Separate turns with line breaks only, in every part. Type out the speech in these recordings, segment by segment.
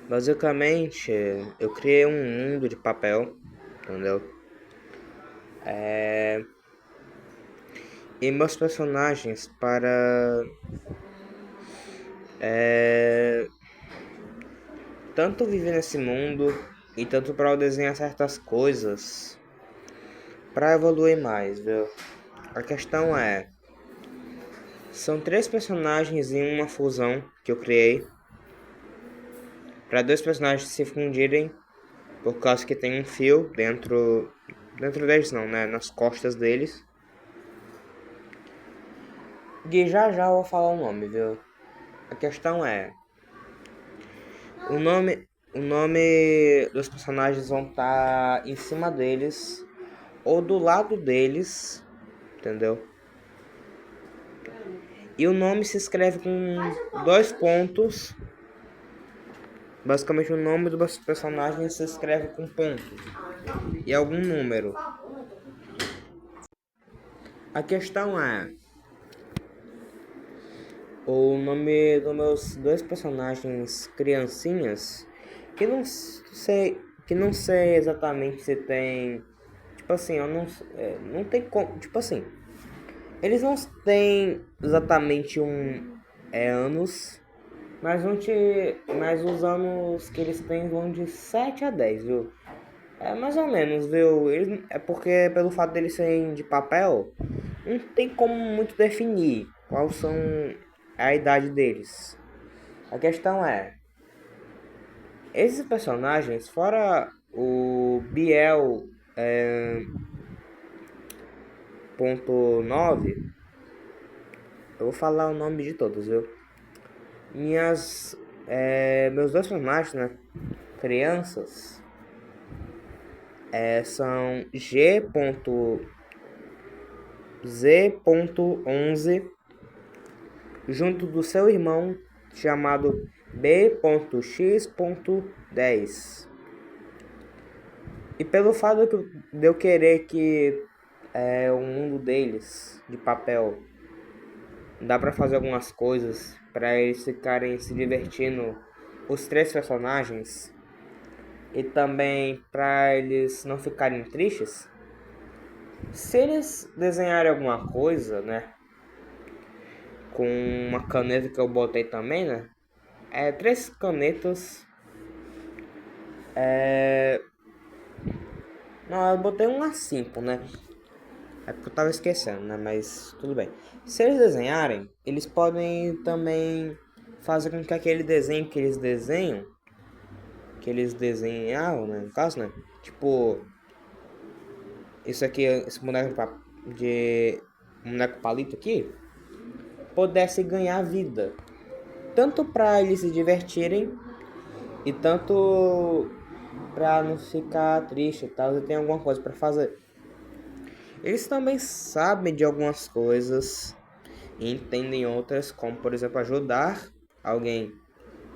Basicamente, eu criei um mundo de papel, entendeu? É... E meus personagens para é... tanto viver nesse mundo e tanto para eu desenhar certas coisas para evoluir mais, viu? A questão é, são três personagens em uma fusão que eu criei para dois personagens se fundirem por causa que tem um fio dentro deles não, né? Nas costas deles. E já eu vou falar o nome, viu? A questão é, o nome dos personagens vão estar em cima deles ou do lado deles, entendeu? E o nome se escreve com dois pontos. Basicamente o nome dos personagens se escreve com ponto e algum número. A questão é, o nome dos meus dois personagens criancinhas, que não sei exatamente se tem, tipo assim, eu não tem como, tipo assim, eles não têm exatamente anos, mas os anos que eles têm vão de 7 a 10, viu? É mais ou menos, viu? É porque pelo fato deles serem de papel, não tem como muito definir qual são a idade deles. A questão é, esses personagens, fora o Biel ponto 9, eu vou falar o nome de todos, viu? Meus dois personagens, né? Crianças, são G.Z.11 junto do seu irmão chamado B.X.10. E pelo fato de eu querer que o mundo deles de papel dá pra fazer algumas coisas pra eles ficarem se divertindo, os três personagens, e também pra eles não ficarem tristes. Se eles desenharem alguma coisa, né, com uma caneta que eu botei também, né, três canetas, não, eu botei um A5, né, é porque eu tava esquecendo, né? Mas tudo bem. Se eles desenharem, eles podem também fazer com que aquele desenho que eles desenharam, né? No caso, né? Tipo, isso aqui, esse de boneco palito aqui, pudesse ganhar vida. Tanto para eles se divertirem e tanto para não ficar triste e tal, e tem alguma coisa para fazer. Eles também sabem de algumas coisas e entendem outras, como por exemplo ajudar alguém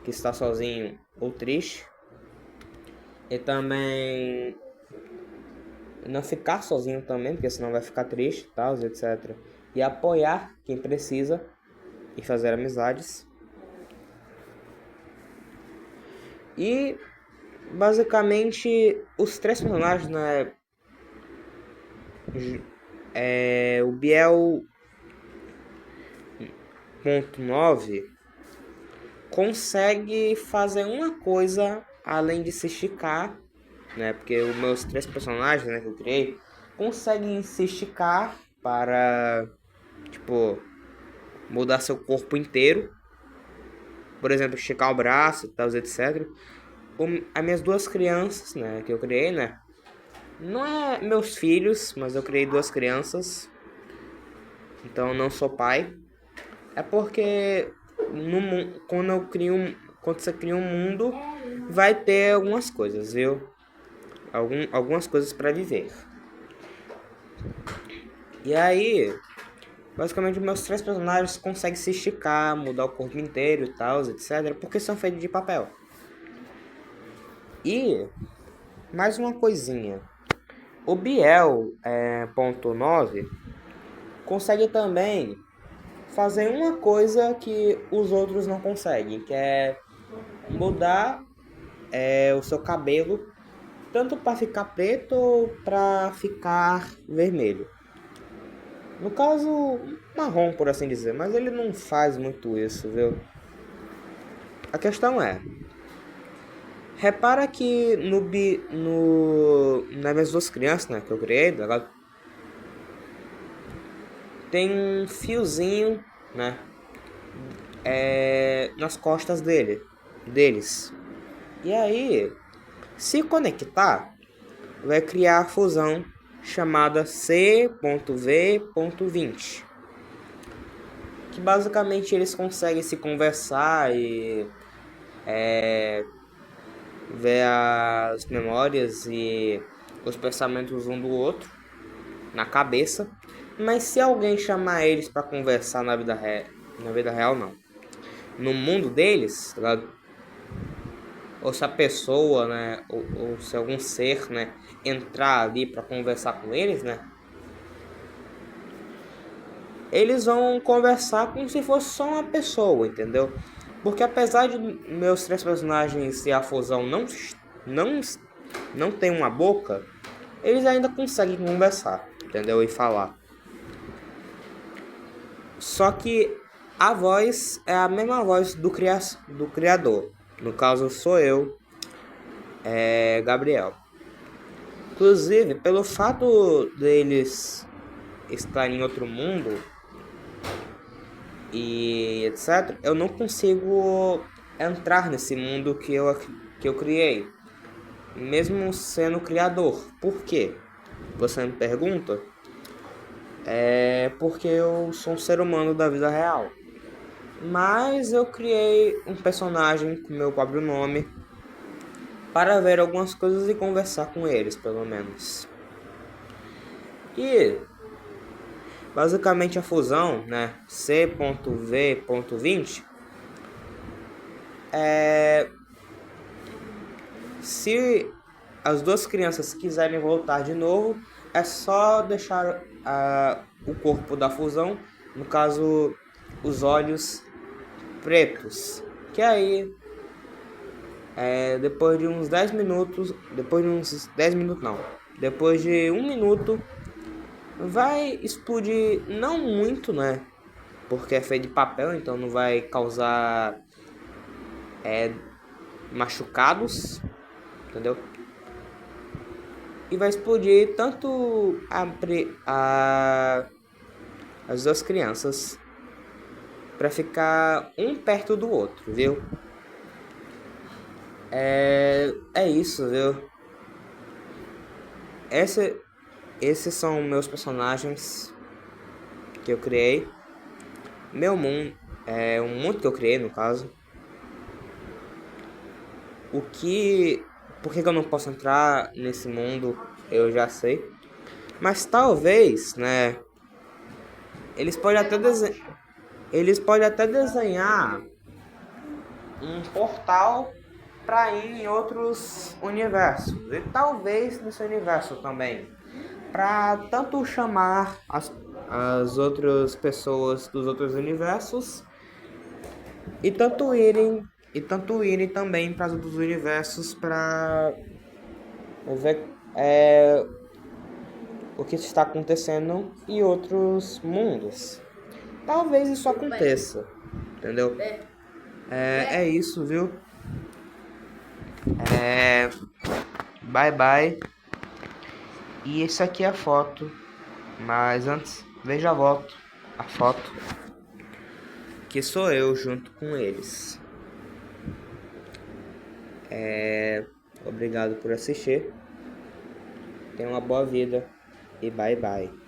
que está sozinho ou triste, e também não ficar sozinho também, porque senão vai ficar triste, tal, etc. E apoiar quem precisa e fazer amizades. E basicamente os três personagens, né? O Biel ponto 9 consegue fazer uma coisa além de se esticar, né? Porque os meus três personagens, né, que eu criei, conseguem se esticar para, tipo, mudar seu corpo inteiro. Por exemplo, esticar o braço e tal, etc. As minhas duas crianças, né, que eu criei, né? Não é meus filhos, mas eu criei duas crianças. Então eu não sou pai. É porque quando você cria um mundo, vai ter algumas coisas, viu? Algumas coisas para viver. E aí, basicamente, meus três personagens conseguem se esticar, mudar o corpo inteiro e tal, etc. Porque são feitos de papel. E, mais uma coisinha. O Biel, ponto 9, consegue também fazer uma coisa que os outros não conseguem, que é mudar o seu cabelo, tanto para ficar preto ou para ficar vermelho. No caso, marrom, por assim dizer, mas ele não faz muito isso, viu? A questão é, repara que nas minhas duas crianças, né, que eu criei, tem um fiozinho, né, nas costas deles. E aí, se conectar, vai criar a fusão chamada C.V.20, que basicamente eles conseguem se conversar e ver as memórias e os pensamentos um do outro na cabeça. Mas se alguém chamar eles para conversar na vida real não, no mundo deles, tá ligado? Ou se a pessoa, né, ou se algum ser, né, entrar ali para conversar com eles, né, eles vão conversar como se fosse só uma pessoa, entendeu? Porque apesar de meus três personagens e a fusão não, não tem uma boca, eles ainda conseguem conversar, entendeu? E falar. Só que a voz é a mesma voz do criador. No caso sou eu, Gabriel. Inclusive, pelo fato deles estarem em outro mundo e etc., eu não consigo entrar nesse mundo que eu criei, mesmo sendo criador. Por quê? Você me pergunta? É porque eu sou um ser humano da vida real. Mas eu criei um personagem com meu próprio nome para ver algumas coisas e conversar com eles, pelo menos. E basicamente a fusão, né, C.V.20, se as duas crianças quiserem voltar de novo, é só deixar o corpo da fusão, no caso os olhos pretos, que aí depois de uns 10 minutos, depois de um minuto vai explodir, não muito, né? Porque é feito de papel, então não vai causar machucados, entendeu? E vai explodir tanto as duas crianças para ficar um perto do outro, viu? É isso, viu? Esses são meus personagens que eu criei. Meu mundo é um mundo que eu criei, no caso. Por que eu não posso entrar nesse mundo? Eu já sei. Mas talvez, né? Eles podem até desenhar um portal para ir em outros universos. E talvez nesse universo também. Para tanto chamar as outras pessoas dos outros universos e tanto irem também para os outros universos para ver o que está acontecendo em outros mundos. Talvez isso aconteça, entendeu? É isso, viu? Bye bye. E isso aqui é a foto. Mas antes, veja a foto. Que sou eu junto com eles. Obrigado por assistir. Tenha uma boa vida e bye bye.